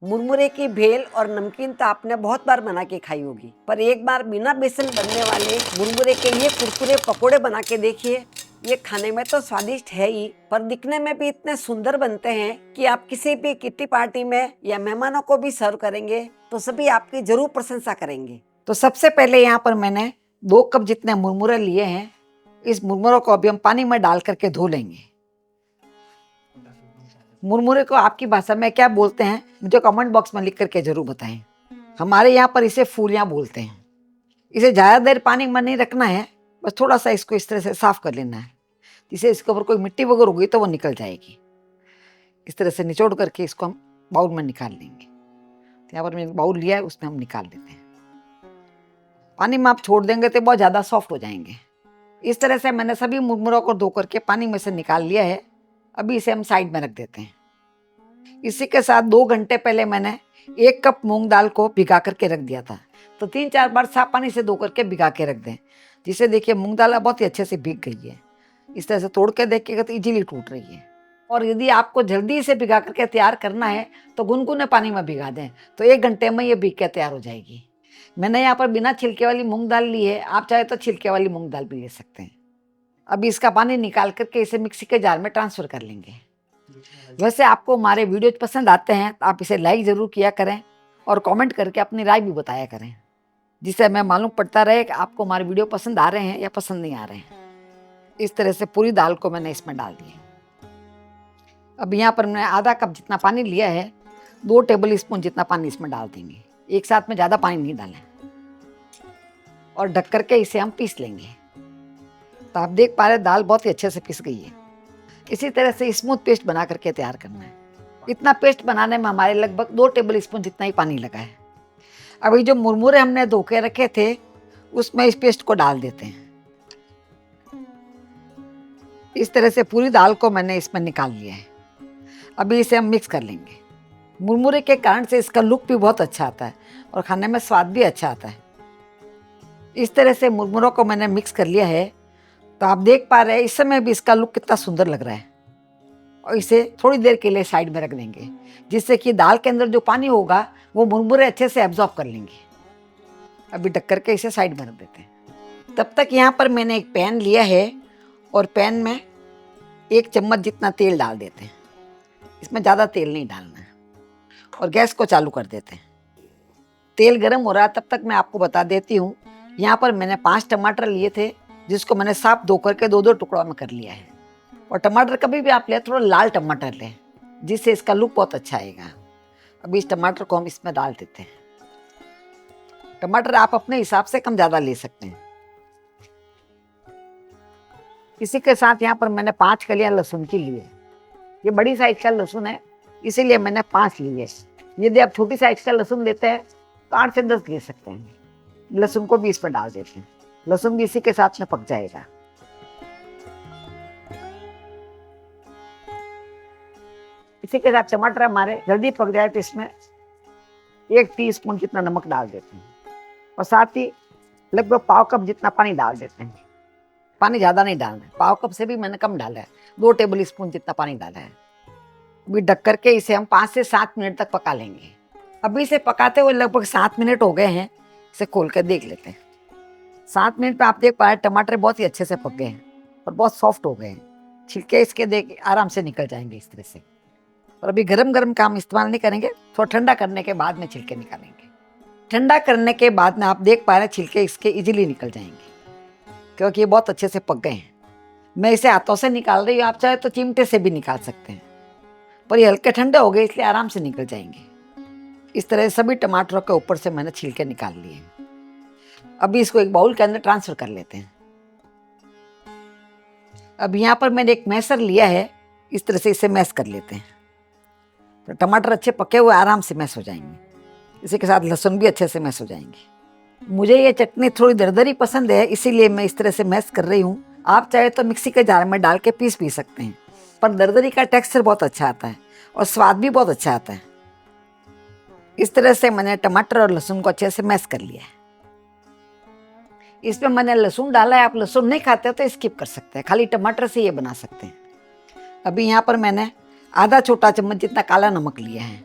मुरमुरे की भेल और नमकीन तो आपने बहुत बार बना के खाई होगी, पर एक बार बिना बेसन बनने वाले मुरमुरे के ये कुरकुरे पकोड़े बना के देखिए। ये खाने में तो स्वादिष्ट है ही, पर दिखने में भी इतने सुंदर बनते हैं कि आप किसी भी किट्टी पार्टी में या मेहमानों को भी सर्व करेंगे तो सभी आपकी जरूर प्रशंसा करेंगे। तो सबसे पहले यहाँ पर मैंने 2 कप जितने मुरमुरे लिए हैं। इस मुरमुरों को अभी हम पानी में डाल करके धो लेंगे। मुरमुरे को आपकी भाषा में क्या बोलते हैं मुझे कमेंट बॉक्स में लिख करके जरूर बताएं। हमारे यहाँ पर इसे फूलियाँ बोलते हैं। इसे ज़्यादा देर पानी में नहीं रखना है, बस थोड़ा सा इसको इस तरह से साफ कर लेना है, जिससे इसके ऊपर कोई मिट्टी वगैरह होगी तो वो निकल जाएगी। इस तरह से निचोड़ करके इसको हम बाउल में निकाल लेंगे। तो यहाँ पर मैंने बाउल लिया है, उसमें हम निकाल लेते हैं। पानी में आप छोड़ देंगे तो बहुत ज़्यादा सॉफ्ट हो जाएंगे। इस तरह से मैंने सभी मुरमुरों को धो करके पानी में से निकाल लिया है। अभी इसे हम साइड में रख देते हैं। इसी के साथ 2 घंटे पहले मैंने 1 कप मूंग दाल को भिगा करके रख दिया था, तो 3-4 बार साफ पानी से धो करके भिगा के रख दें, जिससे देखिए मूंग दाल बहुत ही अच्छे से भीग गई है। इस तरह से तोड़ के देखिएगा तो इजीली टूट रही है। और यदि आपको जल्दी से भिगा करके तैयार करना है तो गुनगुने पानी में भिगा दें, तो 1 घंटे में ये भीग के तैयार हो जाएगी। मैंने यहाँ पर बिना छिलके वाली मूंग दाल ली है, आप चाहे तो छिलके वाली मूंग दाल भी ले सकते हैं। अभी इसका पानी निकाल करके इसे मिक्सी के जार में ट्रांसफ़र कर लेंगे। वैसे आपको हमारे वीडियो पसंद आते हैं तो आप इसे लाइक ज़रूर किया करें और कमेंट करके अपनी राय भी बताया करें, जिससे हमें मालूम पड़ता रहे कि आपको हमारे वीडियो पसंद आ रहे हैं या पसंद नहीं आ रहे हैं। इस तरह से पूरी दाल को मैंने इसमें डाल दिया। अब यहाँ पर मैंने आधा कप जितना पानी लिया है, 2 टेबल स्पून जितना पानी इसमें डाल देंगे। एक साथ में ज़्यादा पानी नहीं डालें और ढक करके इसे हम पीस लेंगे। तो आप देख पा रहे दाल बहुत ही अच्छे से पिस गई है। इसी तरह से स्मूथ पेस्ट बना करके तैयार करना है। इतना पेस्ट बनाने में हमारे लगभग 2 टेबल स्पून जितना ही पानी लगा है। अभी जो मुरमुरे हमने धो के रखे थे उसमें इस पेस्ट को डाल देते हैं। इस तरह से पूरी दाल को मैंने इसमें निकाल लिया है। अभी इसे हम मिक्स कर लेंगे। मुरमुरे के कारण से इसका लुक भी बहुत अच्छा आता है और खाने में स्वाद भी अच्छा आता है। इस तरह से मुरमुरों को मैंने मिक्स कर लिया है। तो आप देख पा रहे हैं इस समय भी इसका लुक कितना सुंदर लग रहा है। और इसे थोड़ी देर के लिए साइड में रख देंगे, जिससे कि दाल के अंदर जो पानी होगा वो मुरमुरे अच्छे से एब्जॉर्ब कर लेंगे। अभी ढक करके इसे साइड में रख देते हैं। तब तक यहाँ पर मैंने एक पैन लिया है और पैन में 1 चम्मच जितना तेल डाल देते हैं। इसमें ज़्यादा तेल नहीं डालना है और गैस को चालू कर देते हैं। तेल गर्म हो रहा है, तब तक मैं आपको बता देती हूँ। यहाँ पर मैंने 5 टमाटर लिए थे, जिसको मैंने साफ धो करके 2-2 टुकड़ों में कर लिया है। और टमाटर कभी भी आप लें थोड़ा लाल टमाटर लें, जिससे इसका लुक बहुत अच्छा आएगा। अभी इस टमाटर को हम इसमें डाल देते हैं। टमाटर आप अपने हिसाब से कम ज़्यादा ले सकते हैं। इसी के साथ यहाँ पर मैंने 5 कलियाँ लहसुन की ली है। ये बड़ी साइज का लहसुन है, इसीलिए मैंने 5 ली है। यदि आप छोटी साइज का लहसुन लेते हैं तो 8 से 10 ले सकते हैं। लहसुन को भी इसमें डाल देते हैं। लहसुन भी इसी के साथ में पक जाएगा। इसी के साथ टमाटर हमारे जल्दी पक जाए तो इसमें 1 टीस्पून जितना नमक डाल देते हैं और साथ ही लगभग पाव कप जितना पानी डाल देते हैं। पानी ज़्यादा नहीं डालना है, पाव कप से भी मैंने कम डाला है, 2 टेबल स्पून जितना पानी डाला है। अभी ढक करके इसे हम 5 से 7 मिनट तक पका लेंगे। अभी इसे पकाते हुए लगभग 7 मिनट हो गए हैं। इसे खोल कर देख लेते हैं। 7 मिनट में आप देख पा रहे हैं टमाटर बहुत ही अच्छे से पक गए हैं और बहुत सॉफ्ट हो गए हैं। छिलके इसके देख आराम से निकल जाएंगे इस तरह से। और अभी गरम गरम का हम इस्तेमाल नहीं करेंगे, थोड़ा ठंडा करने के बाद में छिलके निकालेंगे। ठंडा करने के बाद में आप देख पा रहे हैं छिलके इसके इजीली निकल जाएंगे, क्योंकि ये बहुत अच्छे से पक गए हैं। मैं इसे हाथों से निकाल रही हूँ, आप चाहे तो चिमटे से भी निकाल सकते हैं, पर ये हल्के ठंडे हो गए इसलिए आराम से निकल जाएंगे। इस तरह सभी टमाटरों के ऊपर से मैंने छिलके निकाल लिए। अभी इसको एक बाउल के अंदर ट्रांसफर कर लेते हैं। अब यहाँ पर मैंने एक मैशर लिया है, इस तरह से इसे मैश कर लेते हैं। तो टमाटर अच्छे पके हुए आराम से मैश हो जाएंगे। इसी के साथ लहसुन भी अच्छे से मैश हो जाएंगे। मुझे ये चटनी थोड़ी दरदरी पसंद है, इसीलिए मैं इस तरह से मैश कर रही हूँ। आप चाहे तो मिक्सी के जार में डाल के पीस भी सकते हैं, पर दरदरी का टेक्सचर बहुत अच्छा आता है और स्वाद भी बहुत अच्छा आता है। इस तरह से मैंने टमाटर और लहसुन को अच्छे से मैश कर लिया है। इसमें मैंने लहसुन डाला है, आप लहसुन नहीं खाते हो तो स्किप कर सकते हैं, खाली टमाटर से ये बना सकते हैं। अभी यहाँ पर मैंने आधा छोटा चम्मच जितना काला नमक लिया है,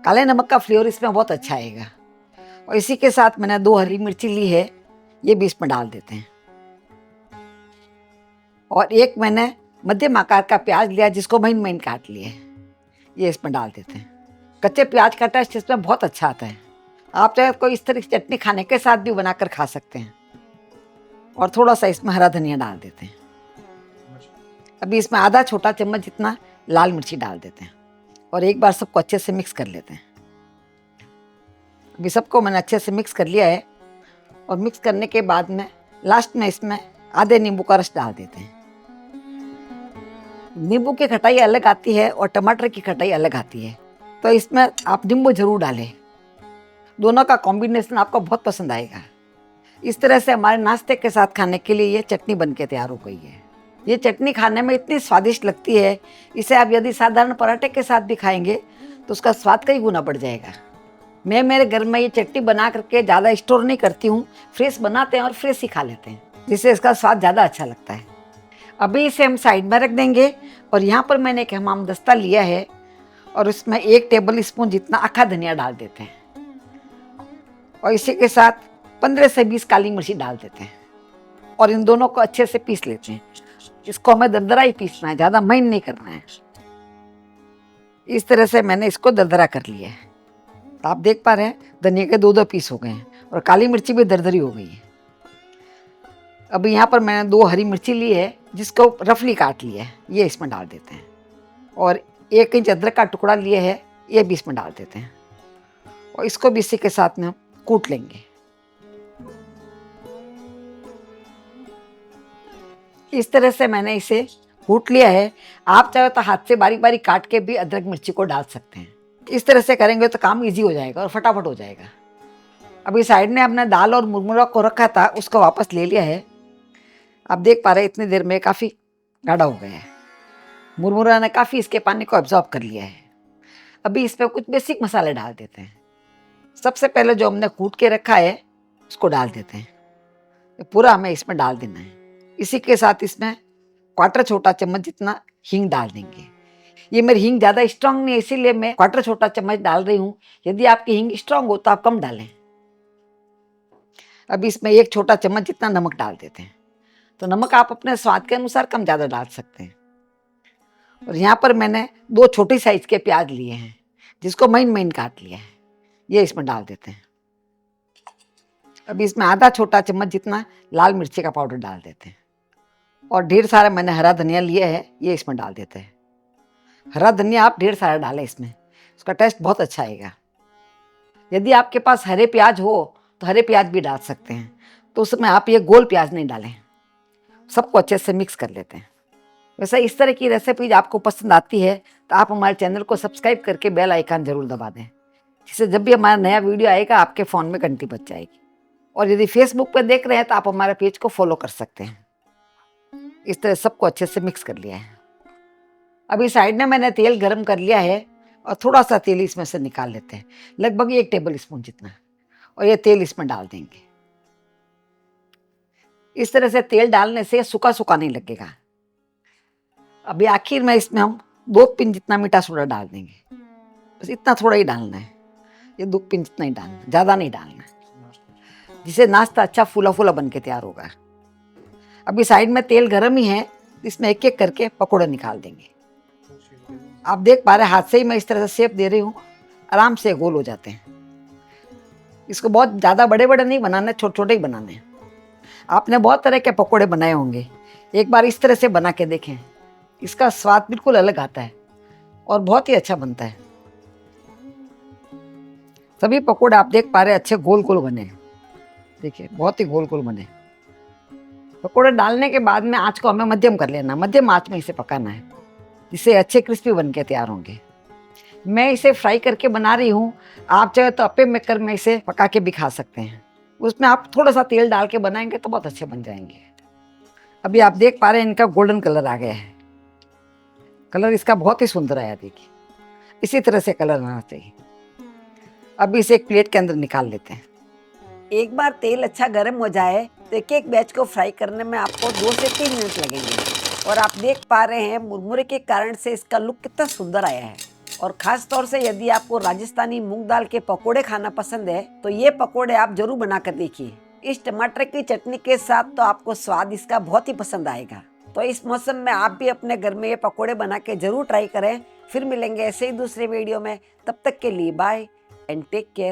काले नमक का फ्लेवर इसमें बहुत अच्छा आएगा। और इसी के साथ मैंने 2 हरी मिर्ची ली है, ये भी इसमें डाल देते हैं। और एक मैंने मध्यम आकार का प्याज लिया जिसको महीन महीन काट लिया है, ये इसमें डाल देते हैं। कच्चे प्याज का टेस्ट इसमें बहुत अच्छा आता है। आप चाहे कोई इस तरह की चटनी खाने के साथ भी बनाकर खा सकते हैं। और थोड़ा सा इसमें हरा धनिया डाल देते हैं। अभी इसमें आधा छोटा चम्मच जितना लाल मिर्ची डाल देते हैं और एक बार सबको अच्छे से मिक्स कर लेते हैं। अभी सबको मैंने अच्छे से मिक्स कर लिया है और मिक्स करने के बाद में लास्ट में इसमें आधे नींबू का रस डाल देते हैं। नींबू की खटाई अलग आती है और टमाटर की खटाई अलग आती है, तो इसमें आप नींबू जरूर डालें। दोनों का कॉम्बिनेशन आपको बहुत पसंद आएगा। इस तरह से हमारे नाश्ते के साथ खाने के लिए ये चटनी बन के तैयार हो गई है। ये चटनी खाने में इतनी स्वादिष्ट लगती है, इसे आप यदि साधारण पराठे के साथ भी खाएंगे तो उसका स्वाद कई गुना बढ़ जाएगा। मैं मेरे घर में ये चटनी बना करके ज़्यादा स्टोर नहीं करती हूँ, फ्रेश बनाते हैं और फ्रेश ही खा लेते हैं, जिससे इसका स्वाद ज़्यादा अच्छा लगता है। अभी इसे हम साइड में रख देंगे और यहाँ पर मैंने एक हमाम दस्ता लिया है और उसमें 1 टेबल स्पून जितना अखा धनिया डाल देते हैं और इसी के साथ 15 से 20 काली मिर्ची डाल देते हैं और इन दोनों को अच्छे से पीस लेते हैं। इसको हमें दरदरा ही पीसना है, ज़्यादा महीन नहीं करना है। इस तरह से मैंने इसको दरदरा कर लिया है। तो आप देख पा रहे हैं धनिया के 2-2 पीस हो गए हैं और काली मिर्ची भी दरदरी हो गई है। अभी यहाँ पर मैंने 2 हरी मिर्ची ली है जिसको रफली काट लिया है, ये इसमें डाल देते हैं और 1 इंच अदरक का टुकड़ा लिया है, ये भी इसमें डाल देते हैं और इसको भी इसी के साथ में कूट लेंगे। इस तरह से मैंने इसे कूट लिया है। आप चाहे तो हाथ से बारीक बारीक काट के भी अदरक मिर्ची को डाल सकते हैं। इस तरह से करेंगे तो काम इजी हो जाएगा और फटाफट हो जाएगा। अभी साइड में अपने दाल और मुरमुरा को रखा था, उसको वापस ले लिया है। आप देख पा रहे हैं इतनी देर में काफ़ी गाढ़ा हो गया है। मुरमुरा ने काफ़ी इसके पानी को एब्जॉर्ब कर लिया है। अभी इसमें कुछ बेसिक मसाले डाल देते हैं। सबसे पहले जो हमने कूट के रखा है उसको डाल देते हैं, पूरा हमें इसमें डाल देना है। इसी के साथ इसमें 1/4 छोटा चम्मच जितना हींग डाल देंगे। ये मेरी हींग ज़्यादा स्ट्रांग नहीं है, इसीलिए मैं 1/4 छोटा चम्मच डाल रही हूँ। यदि आपकी हींग स्ट्रांग हो तो आप कम डालें। अभी इसमें 1 छोटा चम्मच जितना नमक डाल देते हैं। तो नमक आप अपने स्वाद के अनुसार कम ज़्यादा डाल सकते हैं। और यहाँ पर मैंने 2 छोटी साइज के प्याज लिए हैं जिसको महीन महीन काट लिया है, ये इसमें डाल देते हैं। अभी इसमें आधा छोटा चम्मच जितना लाल मिर्ची का पाउडर डाल देते हैं और ढेर सारा मैंने हरा धनिया लिया है, ये इसमें डाल देते हैं। हरा धनिया आप ढेर सारा डालें, इसमें उसका टेस्ट बहुत अच्छा आएगा। यदि आपके पास हरे प्याज हो तो हरे प्याज भी डाल सकते हैं, तो उसमें आप ये गोल प्याज नहीं डालें। सबको अच्छे से मिक्स कर लेते हैं। वैसे इस तरह की रेसिपीज आपको पसंद आती है तो आप हमारे चैनल को सब्सक्राइब करके बेल आइकन जरूर दबा दें, जिससे जब भी हमारा नया वीडियो आएगा आपके फ़ोन में घंटी बज जाएगी। और यदि फेसबुक पर देख रहे हैं तो आप हमारे पेज को फॉलो कर सकते हैं। इस तरह सबको अच्छे से मिक्स कर लिया है। अभी साइड में मैंने तेल गरम कर लिया है और थोड़ा सा तेल इसमें से निकाल लेते हैं, लगभग 1 टेबल स्पून जितना, और ये तेल इसमें डाल देंगे। इस तरह से तेल डालने से सूखा सूखा नहीं लगेगा। अभी आखिर में इसमें हम 2 पिंच जितना मीठा सोडा डाल देंगे, बस इतना थोड़ा ही डालना है। ये 2 पिंच जितना ही डालना, ज़्यादा नहीं डालना, जिससे नाश्ता अच्छा फूला फूला बन के तैयार होगा। अभी साइड में तेल गर्म ही है, इसमें एक एक करके पकौड़े निकाल देंगे। आप देख पा रहे हैं हाथ से ही मैं इस तरह से शेप दे रही हूँ, आराम से गोल हो जाते हैं। इसको बहुत ज़्यादा बड़े बड़े नहीं बनाने, छोटे छोटे ही बनाने हैं। आपने बहुत तरह के पकौड़े बनाए होंगे, एक बार इस तरह से बना के देखें, इसका स्वाद बिल्कुल अलग आता है और बहुत ही अच्छा बनता है। सभी पकौड़े आप देख पा रहे हैं अच्छे गोल गोल बने, देखिए बहुत ही गोल गोल बने। पकौड़े डालने के बाद में आँच को हमें मध्यम कर लेना, मध्यम आँच में इसे पकाना है, जिससे अच्छे क्रिस्पी बन के तैयार होंगे। मैं इसे फ्राई करके बना रही हूँ, आप चाहे तो अप्पे मेकर में इसे पका के भी खा सकते हैं। उसमें आप थोड़ा सा तेल डाल के बनाएंगे तो बहुत अच्छे बन जाएंगे। अभी आप देख पा रहे हैं इनका गोल्डन कलर आ गया है, कलर इसका बहुत ही सुंदर आया, देखिए इसी तरह से कलर आना चाहिए। अभी इसे एक प्लेट के अंदर निकाल लेते हैं। एक बार तेल अच्छा गर्म हो जाए तो एक एक बैच को फ्राई करने में आपको 2 से 3 मिनट लगेंगे। और आप देख पा रहे हैं मुरमुरे के कारण से इसका लुक कितना सुंदर आया है और खास तौर से यदि आपको राजस्थानी मूंग दाल के पकोड़े खाना पसंद है तो ये पकोड़े आप जरूर बनाकर देखिए। इस टमाटर की चटनी के साथ तो आपको स्वाद इसका बहुत ही पसंद आएगा। तो इस मौसम में आप भी अपने घर में ये पकोड़े बना के जरूर ट्राई करें। फिर मिलेंगे ऐसे ही दूसरे वीडियो में। तब तक के लिए बाय एंड टेक केयर।